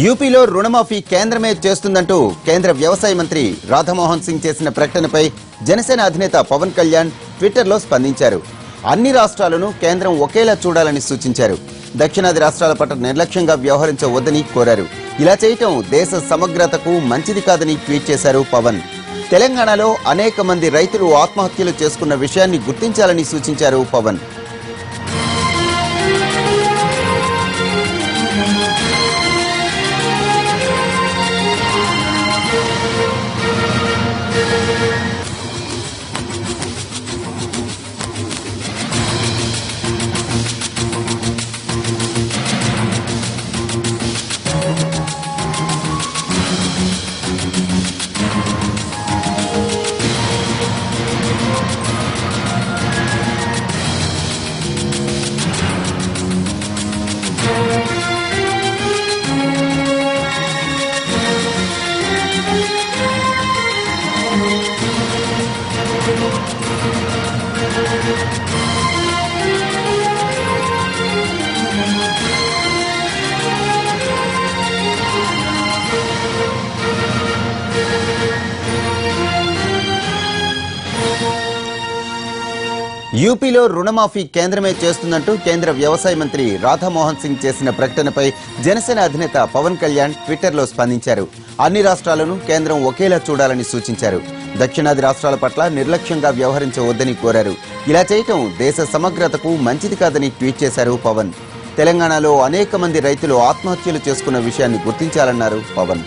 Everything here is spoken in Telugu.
యూపీలో రుణమాఫీ కేంద్రమే చేస్తుందంటూ కేంద్ర వ్యవసాయ మంత్రి రాధామోహన్ సింగ్ చేసిన ప్రకటనపై జనసేన అధినేత పవన్ కళ్యాణ్ ట్విట్టర్లో స్పందించారు. అన్ని రాష్ట్రాలను కేంద్రం ఒకేలా చూడాలని సూచించారు. దక్షిణాది రాష్ట్రాల పట్ల నిర్లక్ష్యంగా వ్యవహరించవద్దని కోరారు. ఇలా చేయటం దేశ సమగ్రతకు మంచిది కాదని ట్వీట్ చేశారు పవన్. తెలంగాణలో అనేక మంది రైతులు ఆత్మహత్యలు చేసుకున్న విషయాన్ని గుర్తించాలని సూచించారు పవన్. యూపీలో రుణమాఫీ కేంద్రమే చేస్తుందంటూ కేంద్ర వ్యవసాయ మంత్రి రాధామోహన్ సింగ్ చేసిన ప్రకటనపై జనసేన అధినేత పవన్ కళ్యాణ్ ట్విట్టర్లో స్పందించారు. అన్ని రాష్ట్రాలను కేంద్రం ఒకేలా చూడాలని సూచించారు. దక్షిణాది రాష్ట్రాల పట్ల నిర్లక్ష్యంగా వ్యవహరించవద్దని కోరారు. ఇలా చేయటం దేశ సమగ్రతకు మంచిది కాదని ట్వీట్ చేశారు పవన్. తెలంగాణలో అనేక మంది రైతులు ఆత్మహత్యలు చేసుకున్న విషయాన్ని గుర్తించాలన్నారు పవన్.